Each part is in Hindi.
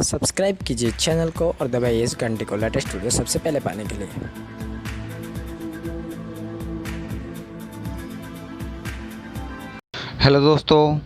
सब्सक्राइब कीजिए चैनल को और दबाइए इस घंटे को लेटेस्ट वीडियो सबसे पहले पाने के लिए। हेलो दोस्तों,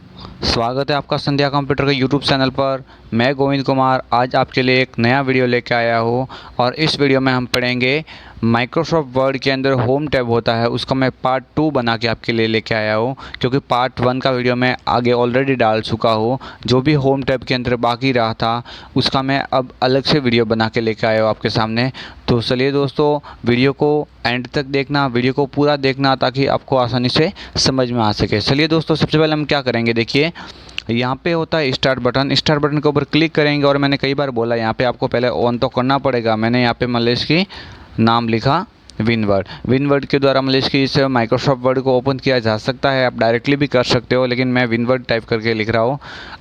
स्वागत है आपका संध्या कंप्यूटर के यूट्यूब चैनल पर। मैं गोविंद कुमार आज आपके लिए एक नया वीडियो लेकर आया हूँ और इस वीडियो में हम पढ़ेंगे माइक्रोसॉफ्ट वर्ड के अंदर होम टैब होता है, उसका मैं पार्ट 2 बना के आपके लिए लेके आया हूँ, क्योंकि पार्ट 1 का वीडियो मैं आगे ऑलरेडी डाल चुका हूँ। जो भी होम टैब के अंदर बाकी रहा था उसका मैं अब अलग से वीडियो बना के लेके आया हूँ आपके सामने। तो चलिए दोस्तों, वीडियो को एंड तक देखना, वीडियो को पूरा देखना ताकि आपको आसानी से समझ में आ सके। चलिए दोस्तों, सबसे पहले हम क्या करेंगे, देखिए यहाँ पे होता है स्टार्ट बटन। स्टार्ट बटन के ऊपर क्लिक करेंगे और मैंने कई बार बोला यहाँ पे आपको पहले ऑन तो करना पड़ेगा। मैंने यहाँ पे मतलब इसकी नाम लिखा विनवर्ड। विनवर्ड के द्वारा मतलब इसकी इस माइक्रोसॉफ्ट वर्ड को ओपन किया जा सकता है, आप डायरेक्टली भी कर सकते हो, लेकिन मैं विनवर्ड टाइप करके लिख रहा हूँ।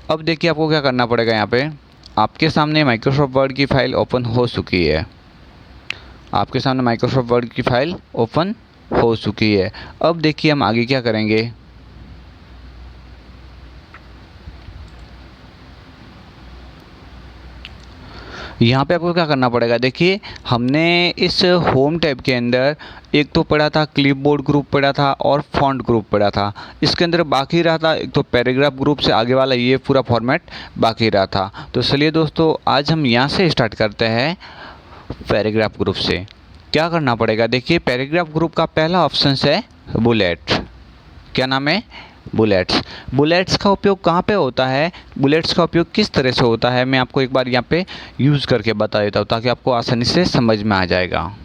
अब देखिए आपको क्या करना पड़ेगा, यहाँ पे आपके सामने माइक्रोसॉफ्ट वर्ड की फ़ाइल ओपन हो चुकी है। आपके सामने माइक्रोसॉफ्ट वर्ड की फ़ाइल ओपन हो चुकी है। अब देखिए हम आगे क्या करेंगे। यहाँ पे आपको क्या करना पड़ेगा, देखिए हमने इस होम टैब के अंदर एक तो पढ़ा था क्लिपबोर्ड ग्रुप पढ़ा था और फॉन्ट ग्रुप पढ़ा था। इसके अंदर बाकी रहा था एक तो पैराग्राफ ग्रुप से आगे वाला ये पूरा फॉर्मेट बाकी रहा था। तो चलिए दोस्तों, आज हम यहाँ से स्टार्ट करते हैं पैराग्राफ ग्रुप से। क्या करना पड़ेगा, देखिए पैराग्राफ ग्रुप का पहला ऑप्शन है बुलेट। क्या नाम है, बुलेट्स। बुलेट्स का उपयोग कहाँ पे होता है, बुलेट्स का उपयोग किस तरह से होता है, मैं आपको एक बार यहाँ पे यूज़ करके बता देता हूँ ताकि आपको आसानी से समझ में आ जाएगा।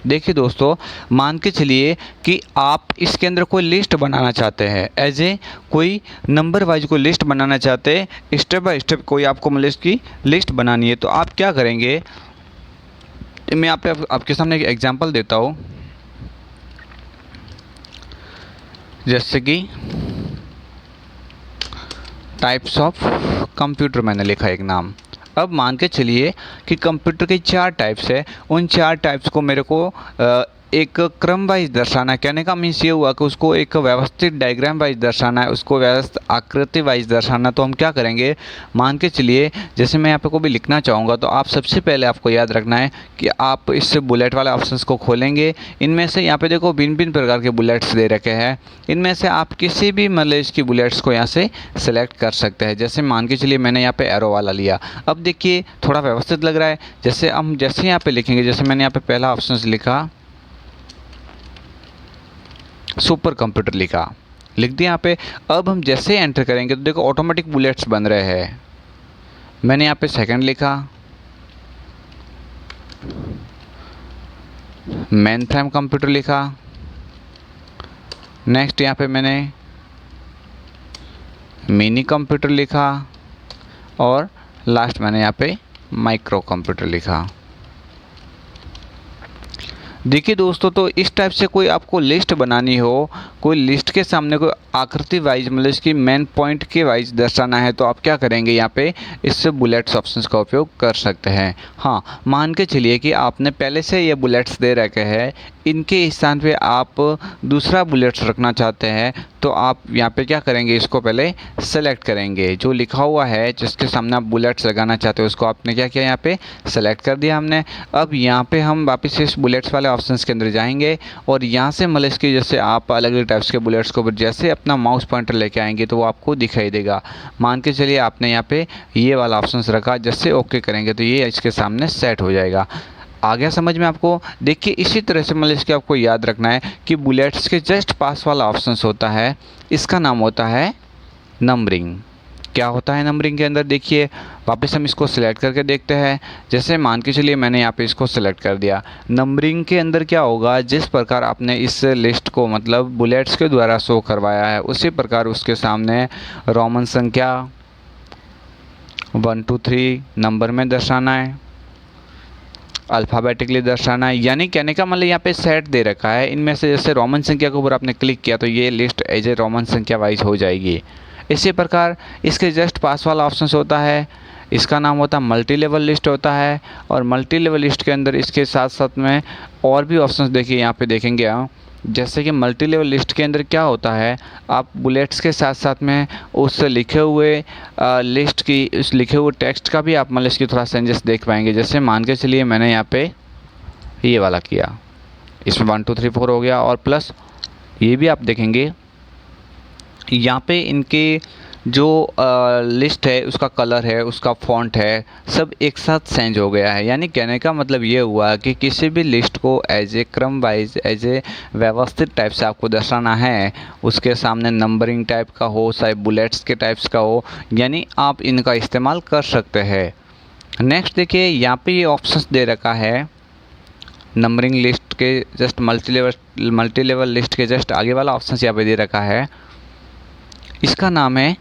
देखिए दोस्तों, मान के चलिए कि आप इसके अंदर कोई लिस्ट बनाना चाहते हैं, एज ए कोई नंबर वाइज कोई लिस्ट बनाना चाहते हैं, स्टेप बाय स्टेप कोई आपको मतलब इसकी लिस्ट बनानी है। तो आप क्या करेंगे, मैं यहाँ पे आपके सामने एक एग्जांपल देता हूँ। जैसे कि टाइप्स ऑफ कंप्यूटर मैंने लिखा एक नाम। अब मान के चलिए कि कंप्यूटर के 4 टाइप्स है, उन 4 टाइप्स को मेरे को एक क्रम वाइज दर्शाना है। कहने का मीन्स ये हुआ कि उसको एक व्यवस्थित डायग्राम वाइज दर्शाना है, उसको व्यवस्थित आकृति वाइज दर्शाना। तो हम क्या करेंगे, मान के चलिए जैसे मैं यहाँ पे को भी लिखना चाहूँगा तो आप सबसे पहले आपको याद रखना है कि आप इस बुलेट वाले ऑप्शंस को खोलेंगे। इनमें से यहाँ पे देखो भिन्न भिन्न प्रकार के बुलेट्स दे रखे हैं, इनमें से आप किसी भी मतलब इसकी बुलेट्स को यहाँ से सेलेक्ट कर सकते हैं। जैसे मान के चलिए मैंने यहाँ पे एरो वाला लिया। अब देखिए थोड़ा व्यवस्थित लग रहा है। जैसे हम जैसे यहाँ पे लिखेंगे, जैसे मैंने यहाँ पे पहला ऑप्शन लिखा सुपर कंप्यूटर लिख दिया यहाँ पे। अब हम जैसे एंटर करेंगे तो देखो ऑटोमेटिक बुलेट्स बन रहे हैं। मैंने यहाँ पे सेकंड लिखा मेन फ्रेम कंप्यूटर लिखा। नेक्स्ट यहाँ पे मैंने मिनी कंप्यूटर लिखा और लास्ट मैंने यहाँ पे माइक्रो कंप्यूटर लिखा। देखिए दोस्तों, तो इस टाइप से कोई आपको लिस्ट बनानी हो, कोई लिस्ट के सामने कोई आकृति वाइज मतलब इसकी मेन पॉइंट के वाइज दर्शाना है, तो आप क्या करेंगे, यहाँ पे इससे बुलेट्स ऑप्शंस का उपयोग कर सकते हैं। हाँ, मान के चलिए कि आपने पहले से ये बुलेट्स दे रखे हैं, इनके स्थान पे आप दूसरा बुलेट्स रखना चाहते हैं, तो आप यहाँ पे क्या करेंगे, इसको पहले सेलेक्ट करेंगे। जो लिखा हुआ है जिसके सामने आप बुलेट्स लगाना चाहते हो उसको आपने क्या किया, यहाँ पे सेलेक्ट कर दिया हमने। अब यहाँ पे हम वापस इस बुलेट्स वाले ऑप्शंस के अंदर जाएंगे और यहाँ से मतलब इसकी जैसे आप अलग अलग टाइप्स के बुलेट्स को जैसे अपना माउस पॉइंटर लेके आएंगे तो वो आपको दिखाई देगा। मान के चलिए आपने यहाँ पे ये वाला ऑप्शंस रखा, जैसे ओके करेंगे तो ये इसके सामने सेट हो जाएगा। आ गया समझ में आपको। देखिए इसी तरह से मतलब इसके आपको याद रखना है कि बुलेट्स के जस्ट पास वाला ऑप्शंस होता है, इसका नाम होता है नंबरिंग। क्या होता है नंबरिंग के अंदर, देखिए वापस हम इसको सिलेक्ट करके देखते हैं। जैसे मान के चलिए मैंने यहाँ पे इसको सिलेक्ट कर दिया। नंबरिंग के अंदर क्या होगा, जिस प्रकार आपने इस लिस्ट को मतलब बुलेट्स के द्वारा शो करवाया है उसी प्रकार उसके सामने रोमन संख्या 1 2 3 नंबर में दर्शाना है, अल्फ़ाबेटिकली दर्शाना है। यानी कहने का मतलब यहाँ पे सेट दे रखा है, इनमें से जैसे रोमन संख्या के ऊपर आपने क्लिक किया तो ये लिस्ट एज ए रोमन संख्या वाइज हो जाएगी। इसी प्रकार इसके जस्ट पास वाला ऑप्शन होता है, इसका नाम होता है मल्टी लेवल लिस्ट होता है। और मल्टी लेवल लिस्ट के अंदर इसके साथ साथ में और भी ऑप्शंस देखिए यहाँ पे देखेंगे हम जैसे कि मल्टी लेवल लिस्ट के अंदर क्या होता है, आप बुलेट्स के साथ साथ में उस लिखे हुए लिस्ट की, उस लिखे हुए टेक्स्ट का भी आप मतलब इसकी थोड़ा चेंजेस देख पाएंगे। जैसे मान के चलिए मैंने यहाँ पे ये वाला किया, इसमें 1 2 3 4 हो गया, और प्लस ये भी आप देखेंगे यहाँ पे इनके जो लिस्ट है उसका कलर है, उसका फ़ॉन्ट है, सब एक साथ चेंज हो गया है। यानी कहने का मतलब ये हुआ कि किसी भी लिस्ट को एज ए क्रम वाइज, एज ए व्यवस्थित टाइप से आपको दर्शाना है, उसके सामने नंबरिंग टाइप का हो, चाहे बुलेट्स के टाइप्स का हो, यानी आप इनका इस्तेमाल कर सकते हैं। नेक्स्ट देखिए, यहाँ पे ये ऑप्शंस दे रखा है नंबरिंग लिस्ट के जस्ट मल्टी लेवल लिस्ट के जस्ट आगे वाला ऑप्शन यहाँ पे दे रखा है, इसका नाम है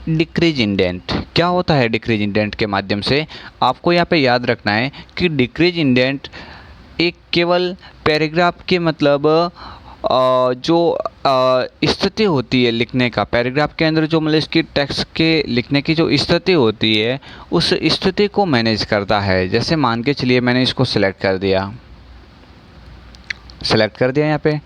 डिक्रीज इंडेंट। क्या होता है डिक्रीज इंडेंट के माध्यम से? आपको यहाँ पे याद रखना है कि डिक्रीज इंडेंट एक केवल पैराग्राफ के मतलब जो स्थिति होती है लिखने का, पैराग्राफ के अंदर जो मतलब इसकी टेक्स्ट के लिखने की जो स्थिति होती है, उस स्थिति को मैनेज करता है। जैसे मान के चलिए मैंने इसको सिलेक्ट कर दिया यहाँ पे।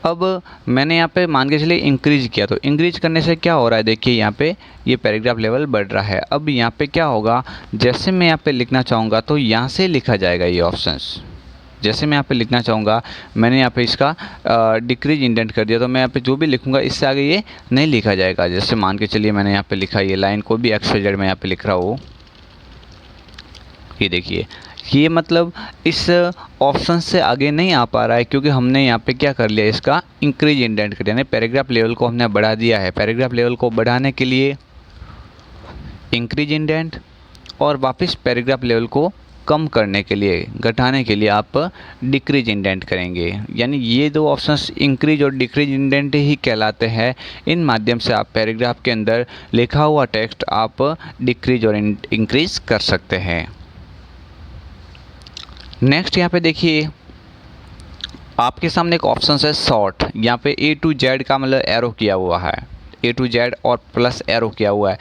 अब मैंने यहाँ पे मान के चलिए इंक्रीज किया, तो इंक्रीज करने से क्या हो रहा है, देखिए यहाँ पे ये पैराग्राफ लेवल बढ़ रहा है। अब यहाँ पे क्या होगा, जैसे मैं यहाँ पे लिखना चाहूँगा तो यहाँ से लिखा जाएगा ये ऑप्शंस। जैसे मैं यहाँ पे लिखना चाहूँगा, मैंने यहाँ पे इसका डिक्रीज इंडेंट कर दिया, तो मैं यहाँ पे जो भी लिखूँगा इससे आगे ये नहीं लिखा जाएगा। जैसे मान के चलिए मैंने यहाँ पे लिखा ये लाइन को भी XYZ में यहाँ पे लिख रहा हूँ, ये देखिए ये मतलब इस ऑप्शन से आगे नहीं आ पा रहा है, क्योंकि हमने यहाँ पे क्या कर लिया, इसका इंक्रीज इंडेंट कर दिया, यानी पैराग्राफ लेवल को हमने बढ़ा दिया है। पैराग्राफ लेवल को बढ़ाने के लिए इंक्रीज इंडेंट, और वापस पैराग्राफ लेवल को कम करने के लिए, घटाने के लिए आप डिक्रीज इंडेंट करेंगे। यानी ये दो ऑप्शंस इंक्रीज और डिक्रीज इंडेंट ही कहलाते हैं। इन माध्यम से आप पैराग्राफ के अंदर लिखा हुआ टेक्स्ट आप डिक्रीज और इंक्रीज कर सकते हैं। नेक्स्ट यहाँ पे देखिए आपके सामने एक ऑप्शन है शॉर्ट। यहाँ पे A to Z का मतलब एरो किया हुआ है, A to Z और प्लस एरो किया हुआ है।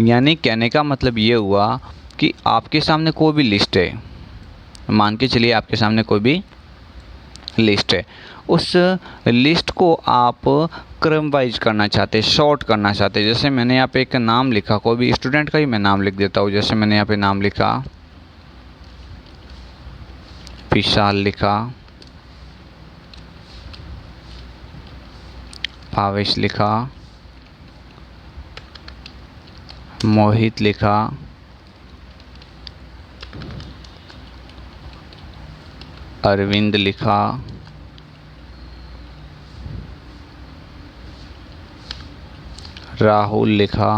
यानी कहने का मतलब ये हुआ कि आपके सामने कोई भी लिस्ट है, मान के चलिए आपके सामने कोई भी लिस्ट है, उस लिस्ट को आप क्रम वाइज करना चाहते हैं, शॉर्ट करना चाहते हैं। जैसे मैंने यहाँ पे एक नाम लिखा, कोई भी स्टूडेंट का ही मैं नाम लिख देता हूँ। जैसे मैंने यहाँ पे नाम लिखा विशाल, लिखा भावेश, लिखा मोहित, लिखा अरविंद, लिखा राहुल, लिखा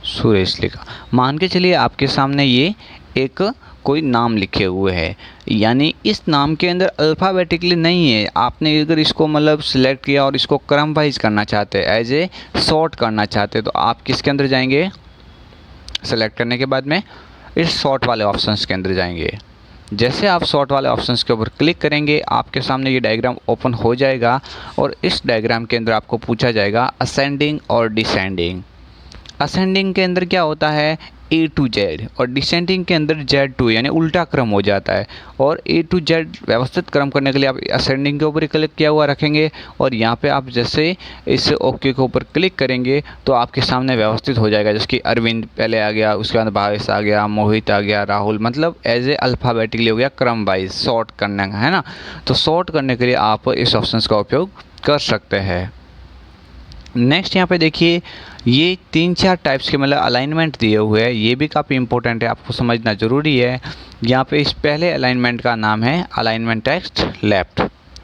सुरेश, लिखा। मान के चलिए आपके सामने ये एक कोई नाम लिखे हुए हैं, यानी इस नाम के अंदर अल्फ़ाबेटिकली नहीं है। आपने अगर इसको मतलब सिलेक्ट किया और इसको क्रम वाइज करना चाहते हैं, एज ए सॉर्ट करना चाहते हैं, तो आप किसके अंदर जाएंगे, सेलेक्ट करने के बाद में इस सॉर्ट वाले ऑप्शंस के अंदर जाएंगे। जैसे आप सॉर्ट वाले ऑप्शंस के ऊपर क्लिक करेंगे, आपके सामने ये डायग्राम ओपन हो जाएगा, और इस डायग्राम के अंदर आपको पूछा जाएगा असेंडिंग और डिसेंडिंग। असेंडिंग के अंदर क्या होता है, A to Z, और डिसेंडिंग के अंदर Z to, यानी उल्टा क्रम हो जाता है। और A to Z व्यवस्थित क्रम करने के लिए आप असेंडिंग के ऊपर ही क्लिक किया हुआ रखेंगे, और यहाँ पे आप जैसे इस ओके के ऊपर क्लिक करेंगे तो आपके सामने व्यवस्थित हो जाएगा। जैसे कि अरविंद पहले आ गया, उसके बाद भावेश आ गया, मोहित आ गया, राहुल, मतलब एज ए अल्फ़ाबेटिकली हो गया, क्रम वाइज सॉर्ट करना है ना। तो सॉर्ट करने के लिए आप इस ऑप्शन का उपयोग कर सकते हैं। नेक्स्ट यहाँ पे देखिए ये 3-4 टाइप्स के मतलब अलाइनमेंट दिए हुए हैं, ये भी काफ़ी इंपॉर्टेंट है, आपको समझना ज़रूरी है। यहाँ पे इस पहले अलाइनमेंट का नाम है alignment text left.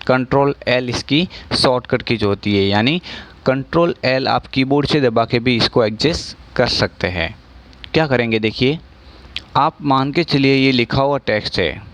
Control L इसकी शॉर्टकट की जो होती है, यानी कंट्रोल L आप कीबोर्ड से दबा के भी इसको एडजस्ट कर सकते हैं। क्या करेंगे देखिए, आप मान के चलिए ये लिखा हुआ टेक्स्ट है,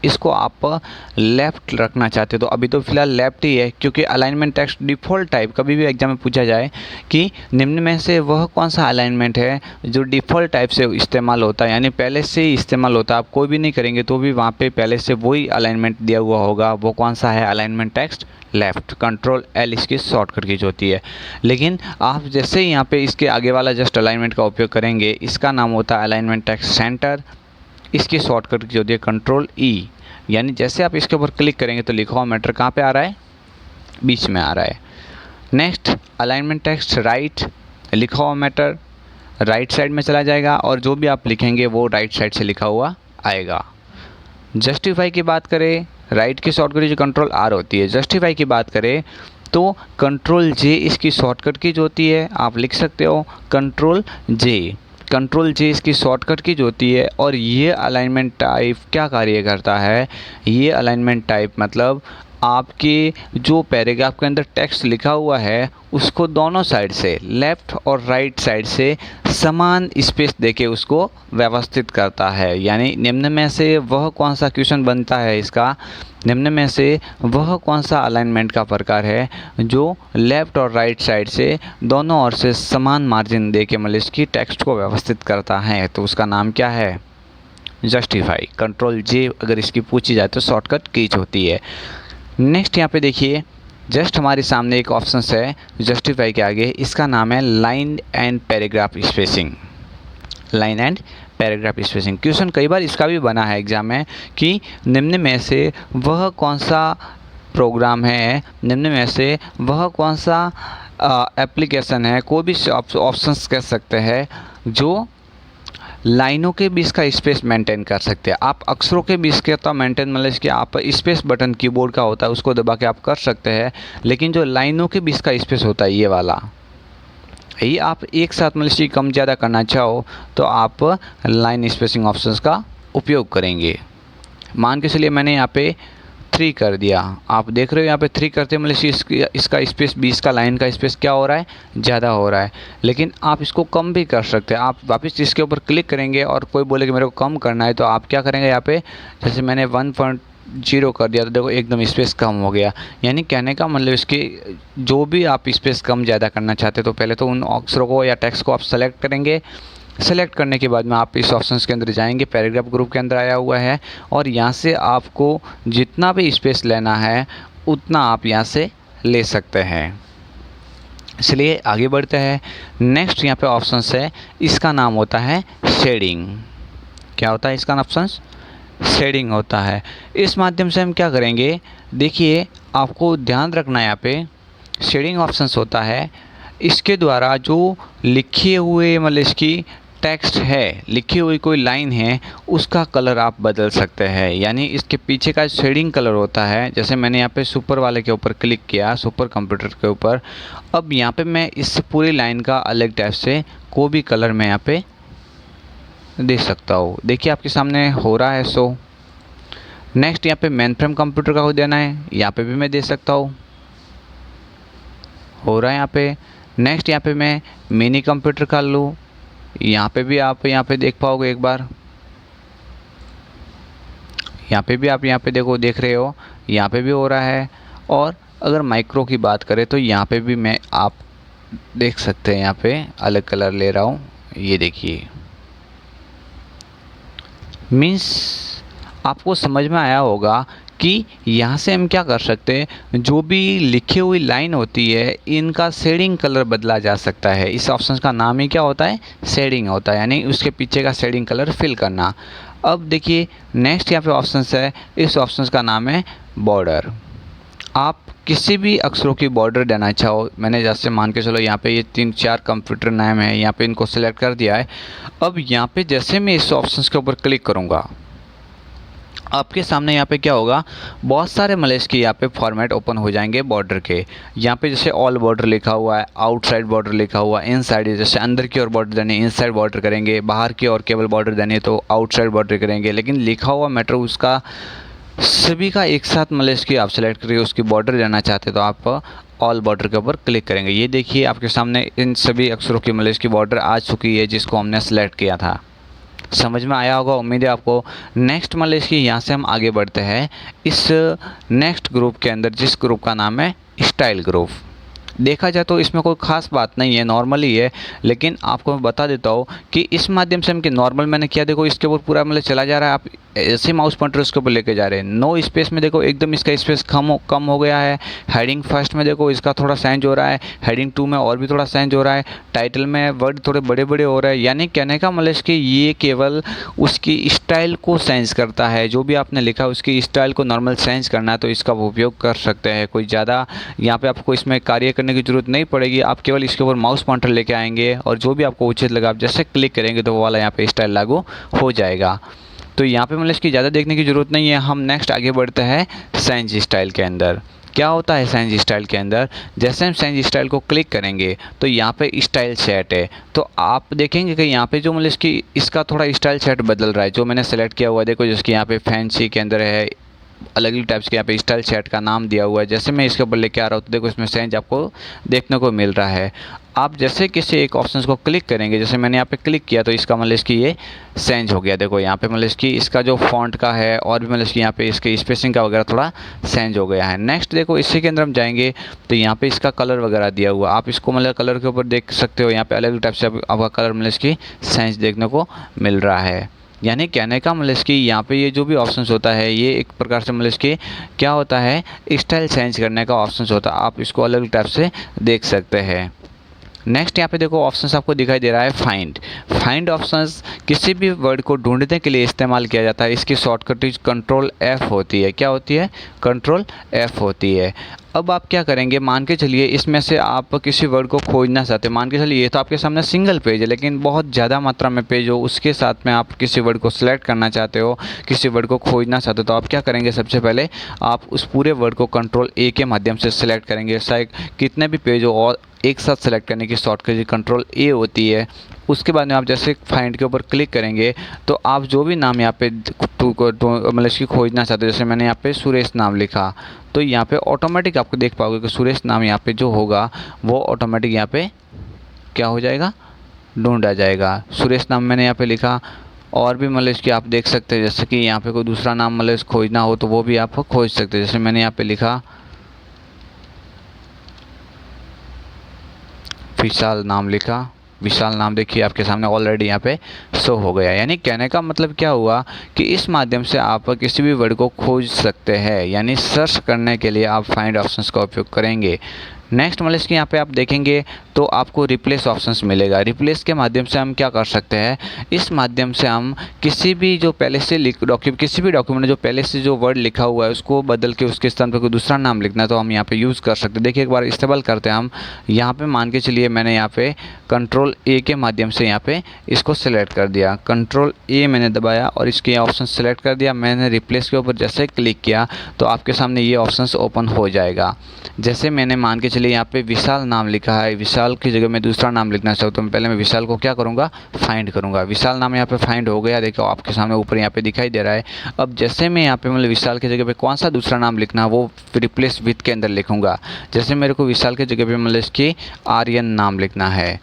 इसको आप लेफ़्ट रखना चाहते हो, तो अभी तो फिलहाल लेफ़्ट ही है, क्योंकि अलाइनमेंट टेक्स्ट डिफ़ॉल्ट टाइप, कभी भी एग्जाम में पूछा जाए कि निम्न में से वह कौन सा अलाइनमेंट है जो डिफ़ॉल्ट टाइप से इस्तेमाल होता है, यानी पहले से ही इस्तेमाल होता है, आप कोई भी नहीं करेंगे तो भी वहाँ पे पहले से वही अलाइनमेंट दिया हुआ होगा, वो कौन सा है, alignment text left. Control L इसकी शॉर्टकट की होती है। लेकिन आप जैसे ही यहाँ पे इसके आगे वाला जस्ट अलाइनमेंट का उपयोग करेंगे, इसका नाम होता है अलाइनमेंट टेक्स्ट सेंटर। इसकी शॉर्टकट की होती है कंट्रोल ई, यानी जैसे आप इसके ऊपर क्लिक करेंगे तो लिखा हुआ मैटर कहाँ पे आ रहा है, बीच में आ रहा है। नेक्स्ट अलाइनमेंट टेक्स्ट राइट, लिखा हुआ मैटर राइट साइड में चला जाएगा और जो भी आप लिखेंगे वो राइट साइड से लिखा हुआ आएगा। जस्टिफाई की बात करें, राइट की शॉर्टकट जो कंट्रोल आर होती है। जस्टिफाई की बात करें तो कंट्रोल जे इसकी शॉर्टकट की जो होती है, आप लिख सकते हो कंट्रोल जे। कंट्रोल जे इसकी शॉर्टकट की जो होती है। और ये अलाइनमेंट टाइप क्या कार्य करता है, ये अलाइनमेंट टाइप मतलब आपके जो पैराग्राफ के अंदर टेक्स्ट लिखा हुआ है उसको दोनों साइड से, लेफ़्ट और राइट साइड से समान स्पेस देके उसको व्यवस्थित करता है। यानी निम्न में से वह कौन सा क्वेश्चन बनता है इसका, निम्न में से वह कौन सा अलाइनमेंट का प्रकार है जो लेफ़्ट और राइट साइड से दोनों ओर से समान मार्जिन देके मतलब इसकी टेक्स्ट को व्यवस्थित करता है, तो उसका नाम क्या है, जस्टिफाई। कंट्रोल जे अगर इसकी पूछी जाए तो शॉर्टकट कीज होती है। नेक्स्ट यहाँ पे देखिए, जस्ट हमारे सामने एक ऑप्शन है जस्टिफाई के आगे, इसका नाम है line and paragraph spacing. Line and paragraph spacing question कई बार इसका भी बना है एग्जाम में कि निम्न में से वह कौन सा प्रोग्राम है, निम्न में से वह कौन सा एप्लीकेशन है, कोई भी ऑप्शंस कह सकते हैं जो लाइनों के बीच का स्पेस मेंटेन कर सकते हैं। आप अक्षरों के बीच के तो मेंटेन मतलब कि आप स्पेस बटन कीबोर्ड का होता है उसको दबा के आप कर सकते हैं, लेकिन जो लाइनों के बीच का स्पेस होता है ये वाला, ये आप एक साथ मतलब कि कम ज़्यादा करना चाहो तो आप लाइन स्पेसिंग ऑप्शंस का उपयोग करेंगे। मान के चलिए मैंने यहाँ पे 3 कर दिया, आप देख रहे हो यहाँ पे 3 करते मतलब इसका स्पेस 20 का लाइन का स्पेस क्या हो रहा है, ज़्यादा हो रहा है। लेकिन आप इसको कम भी कर सकते हैं। आप वापस इसके ऊपर क्लिक करेंगे और कोई बोले कि मेरे को कम करना है तो आप क्या करेंगे, यहाँ पे जैसे मैंने 1.0 कर दिया तो देखो एकदम स्पेस कम हो गया। यानी कहने का मतलब इसके जो भी आप स्पेस कम ज़्यादा करना चाहते तो पहले तो उन अक्षरों को या टेक्स्ट को आप सेलेक्ट करेंगे। सेलेक्ट करने के बाद में आप इस ऑप्शंस के अंदर जाएंगे, पैराग्राफ ग्रुप के अंदर आया हुआ है और यहाँ से आपको जितना भी स्पेस लेना है उतना आप यहाँ से ले सकते हैं। इसलिए आगे बढ़ते हैं। नेक्स्ट यहाँ पे ऑप्शन है, इसका नाम होता है शेडिंग। क्या होता है इसका ऑप्शन, शेडिंग होता है। इस माध्यम से हम क्या करेंगे, देखिए आपको ध्यान रखना है यहाँ पे शेडिंग ऑप्शंस होता है, इसके द्वारा जो लिखे हुए मतलब इसकी टेक्स्ट है, लिखी हुई कोई लाइन है उसका कलर आप बदल सकते हैं। यानी इसके पीछे का शेडिंग कलर होता है। जैसे मैंने यहाँ पे सुपर वाले के ऊपर क्लिक किया, सुपर कंप्यूटर के ऊपर, अब यहाँ पे मैं इस पूरी लाइन का अलग टाइप से कोई भी कलर मैं यहाँ पे दे सकता हूँ। देखिए आपके सामने हो रहा है शो। नेक्स्ट यहाँ पे मेन फ्रेम कंप्यूटर का हो देना है, यहाँ पे भी मैं दे सकता हूँ, हो रहा है यहाँ पे। नेक्स्ट यहाँ पे मैं मिनी कंप्यूटर का लूँ, यहाँ पे भी आप यहाँ पे देख पाओगे एक बार, यहाँ पे भी आप यहाँ पे देखो, देख रहे हो यहाँ पे भी हो रहा है। और अगर माइक्रो की बात करें तो यहाँ पे भी मैं आप देख सकते हैं, यहाँ पे अलग कलर ले रहा हूँ, ये देखिए। मीन्स आपको समझ में आया होगा कि यहाँ से हम क्या कर सकते हैं, जो भी लिखी हुई लाइन होती है इनका शेडिंग कलर बदला जा सकता है। इस ऑप्शन का नाम ही क्या होता है, शेडिंग होता है, यानी उसके पीछे का शेडिंग कलर फिल करना। अब देखिए नेक्स्ट यहाँ पे ऑप्शन है, इस ऑप्शन का नाम है बॉर्डर। आप किसी भी अक्षरों की बॉर्डर देना चाहो, मैंने जैसे मान के चलो यहाँ पे ये 3-4 कंप्यूटर नाम है, यहाँ पे इनको सेलेक्ट कर दिया है। अब यहाँ पे जैसे मैं इस ऑप्शन के ऊपर क्लिक करूँगा आपके सामने यहाँ पे क्या होगा, बहुत सारे मलेश के यहाँ पे फॉर्मेट ओपन हो जाएंगे बॉर्डर के। यहाँ पे जैसे ऑल बॉर्डर लिखा हुआ है, आउटसाइड बॉर्डर लिखा हुआ है, इनसाइड जैसे अंदर की ओर बॉर्डर देने इनसाइड बॉर्डर करेंगे, बाहर की ओर केवल बॉर्डर देने तो आउटसाइड बॉर्डर करेंगे। लेकिन लिखा हुआ मैटर उसका सभी का एक साथ मलेश की आप सेलेक्ट करिए, उसकी बॉर्डर देना चाहते तो आप ऑल बॉर्डर के ऊपर क्लिक करेंगे। ये देखिए आपके सामने इन सभी अक्षरों की मलेश की बॉर्डर आ चुकी है जिसको हमने सेलेक्ट किया था। समझ में आया होगा, उम्मीद है आपको। नेक्स्ट मान लीजिए कि यहाँ से हम आगे बढ़ते हैं इस नेक्स्ट ग्रुप के अंदर, जिस ग्रुप का नाम है स्टाइल ग्रुप। देखा जाए तो इसमें कोई ख़ास बात नहीं है, नॉर्मली है, लेकिन आपको मैं बता देता हूँ कि इस माध्यम से हम कि नॉर्मल मैंने किया, देखो इसके ऊपर पूरा मतलब चला जा रहा है। आप ऐसे माउस पॉइंटर उसके ऊपर लेके जा रहे हैं। नो स्पेस में देखो एकदम इसका स्पेस कम हो गया है। हेडिंग फर्स्ट में देखो इसका थोड़ा चेंज हो रहा है, हेडिंग 2 में और भी थोड़ा चेंज हो रहा है, टाइटल में वर्ड थोड़े बड़े बड़े हो रहे हैं। यानी कहने का मतलब कि ये केवल उसकी स्टाइल को चेंज करता है। जो भी आपने लिखा उसकी स्टाइल को नॉर्मल चेंज करना है तो इसका उपयोग कर सकते हैं। कोई ज़्यादा यहाँ पे आपको इसमें कार्य करने की ज़रूरत नहीं पड़ेगी। आप केवल इसके ऊपर माउस पॉइंटर लेके आएंगे और जो भी आपको उचित लगा आप जैसे क्लिक करेंगे तो वो वाला यहाँ पे स्टाइल लागू हो जाएगा। तो यहाँ पे मतलब इसकी ज़्यादा देखने की ज़रूरत नहीं है। हम नेक्स्ट आगे बढ़ते हैं चेंज स्टाइल के अंदर। क्या होता है चेंज स्टाइल के अंदर? जैसे हम चेंज स्टाइल को क्लिक करेंगे तो यहाँ पे स्टाइल सेट है। तो आप देखेंगे कि यहाँ पे जो मतलब इसका थोड़ा स्टाइल सेट बदल रहा है। जो मैंने सेलेक्ट किया हुआ है देखो, जिसकी यहाँ पे फैंसी के अंदर है, अलग अलग टाइप्स के यहाँ पे स्टाइल सेट का नाम दिया हुआ है। जैसे मैं इसके ऊपर लेके आ रहा हूँ तो देखो इसमें चेंज आपको देखने को मिल रहा है। आप जैसे किसी एक ऑप्शन को क्लिक करेंगे, जैसे मैंने यहाँ पे क्लिक किया तो इसका मतलब इसकी ये चेंज हो गया। देखो यहाँ पे मतलब इसका जो फॉन्ट का है और भी मतलब यहाँ पे इसके स्पेसिंग का वगैरह थोड़ा चेंज हो गया है। नेक्स्ट देखो इसी के अंदर हम जाएंगे तो यहाँ पे इसका कलर वगैरह दिया हुआ, आप इसको मतलब कलर के ऊपर देख सकते हो। यहाँ पे अलग अलग टाइप से आपका कलर मतलब इसकी चेंज देखने को मिल रहा है। यानी कहने का मतलब कि यहाँ पे ये जो भी ऑप्शंस होता है ये एक प्रकार से मतलब कि क्या होता है, स्टाइल चेंज करने का ऑप्शंस होता है। आप इसको अलग अलग टाइप से देख सकते हैं। नेक्स्ट यहाँ पे देखो ऑप्शंस आपको दिखाई दे रहा है फाइंड ऑप्शंस किसी भी वर्ड को ढूंढने के लिए इस्तेमाल किया जाता है। इसकी शॉर्टकट कंट्रोल F होती है। क्या होती है? कंट्रोल F होती है। अब आप क्या करेंगे, मान के चलिए इसमें से आप किसी वर्ड को खोजना चाहते हैं। मान के चलिए ये तो आपके सामने सिंगल पेज है, लेकिन बहुत ज़्यादा मात्रा में पेज हो, उसके साथ में आप किसी वर्ड को सिलेक्ट करना चाहते हो, किसी वर्ड को खोजना चाहते हो, तो आप क्या करेंगे, सबसे पहले आप उस पूरे वर्ड को कंट्रोल A के माध्यम से सिलेक्ट करेंगे। शायद कितने भी पेज हो और एक साथ सेलेक्ट करने की शॉर्टकट कंट्रोल A होती है। उसके बाद में आप जैसे फाइंड के ऊपर क्लिक करेंगे तो आप जो भी नाम यहाँ पे मतलब इसकी खोजना चाहते हो, जैसे मैंने यहाँ पे सुरेश नाम लिखा तो यहाँ पे ऑटोमेटिक आपको देख पाओगे कि सुरेश नाम यहाँ पे जो होगा वो ऑटोमेटिक यहाँ पे क्या हो जाएगा, ढूंढा जाएगा। सुरेश नाम मैंने यहाँ पे लिखा और भी मतलब इसकी आप देख सकते हैं, जैसे कि यहाँ पे कोई दूसरा नाम मतलब खोजना हो तो वो भी आप खोज सकते हैं। जैसे मैंने यहाँ पे लिखा विशाल नाम लिखा, विशाल नाम देखिए आपके सामने ऑलरेडी यहाँ पे शो हो गया। यानी कहने का मतलब क्या हुआ कि इस माध्यम से आप किसी भी वर्ड को खोज सकते हैं। यानी सर्च करने के लिए आप फाइंड ऑप्शंस का उपयोग करेंगे। नेक्स्ट मतलब इसके यहाँ पे आप देखेंगे तो आपको रिप्लेस ऑप्शंस मिलेगा। रिप्लेस के माध्यम से हम क्या कर सकते हैं, इस माध्यम से हम किसी भी जो पहले से किसी भी डॉक्यूमेंट में जो पहले से जो वर्ड लिखा हुआ है उसको बदल के उसके स्थान पर कोई दूसरा नाम लिखना है तो हम यहाँ पे यूज़ कर सकते हैं। देखिए एक बार इस्तेमाल करते हैं हम। यहाँ पे मान के चलिए मैंने यहाँ पे कंट्रोल A के माध्यम से यहाँ पे इसको सिलेक्ट कर दिया। कंट्रोल A मैंने दबाया और इसके ऑप्शन सेलेक्ट कर दिया। मैंने रिप्लेस के ऊपर जैसे क्लिक किया तो आपके सामने ये ऑप्शंस ओपन हो जाएगा। जैसे मैंने मान के चलिए यहाँ पे विशाल नाम लिखा है, विशाल की जगह मैं दूसरा नाम लिखना चाहूँ तो पहले मैं विशाल को क्या करूँगा, फाइंड करूँगा। विशाल नाम यहाँ पे फाइंड हो गया, देखो आपके सामने ऊपर यहाँ पे दिखाई दे रहा है। अब जैसे मैं यहाँ पे मतलब विशाल की जगह पे कौन सा दूसरा नाम लिखना है वो रिप्लेस विथ के अंदर लिखूँगा। जैसे मेरे को विशाल की जगह पे मतलब इसकी आर्यन नाम लिखना है,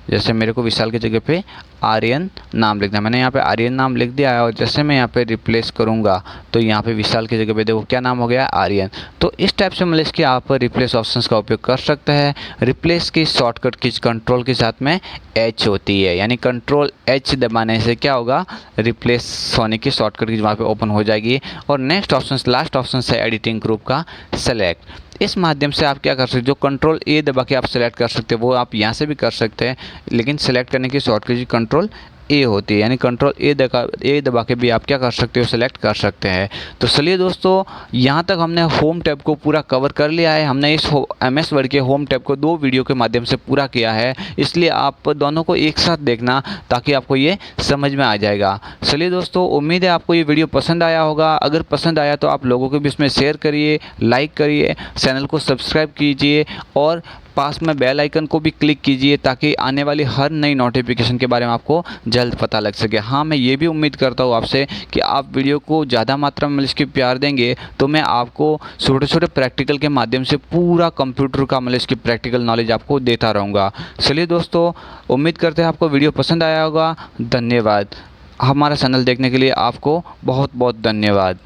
जैसे मेरे को विशाल की जगह पे आर्यन नाम लिखना है, मैंने यहाँ पे आर्यन नाम लिख दिया है। और जैसे मैं यहाँ पे रिप्लेस करूँगा तो यहाँ पे विशाल की जगह पे देखो क्या नाम हो गया, आर्यन। तो इस टाइप से मतलब इसके आप रिप्लेस ऑप्शंस का उपयोग कर सकते हैं। रिप्लेस की शॉर्टकट की कंट्रोल के साथ में H होती है, यानी कंट्रोल H दबाने से क्या होगा, रिप्लेस होने की शॉर्टकट की वहाँ पे ओपन हो जाएगी। और नेक्स्ट ऑप्शन लास्ट ऑप्शन है एडिटिंग ग्रुप का सेलेक्ट। इस माध्यम से आप क्या कर सकते हो, जो कंट्रोल A दबा के आप सेलेक्ट कर सकते हो वो आप यहाँ से भी कर सकते हैं, लेकिन सेलेक्ट करने की शॉर्टकट की कंट्रोल A होती है। यानी कंट्रोल A दबा के भी आप क्या कर सकते हो, सेलेक्ट कर सकते हैं। तो चलिए दोस्तों, यहाँ तक हमने होम टैब को पूरा कवर कर लिया है। हमने इस MS वर्ड के होम टैब को 2 वीडियो के माध्यम से पूरा किया है, इसलिए आप दोनों को एक साथ देखना ताकि आपको ये समझ में आ जाएगा। चलिए दोस्तों, उम्मीद है आपको ये वीडियो पसंद आया होगा। अगर पसंद आया तो आप लोगों के बीच में शेयर करिए, लाइक करिए, चैनल को सब्सक्राइब कीजिए और पास में बेल आइकन को भी क्लिक कीजिए ताकि आने वाली हर नई नोटिफिकेशन के बारे में आपको जल्द पता लग सके। हाँ, मैं ये भी उम्मीद करता हूँ आपसे कि आप वीडियो को ज़्यादा मात्रा में इसके प्यार देंगे तो मैं आपको छोटे छोटे प्रैक्टिकल के माध्यम से पूरा कंप्यूटर का मतलब इसकी प्रैक्टिकल नॉलेज आपको देता रहूँगा। चलिए दोस्तों, उम्मीद करते हैं आपको वीडियो पसंद आया होगा। धन्यवाद। हमारा चैनल देखने के लिए आपको बहुत बहुत धन्यवाद।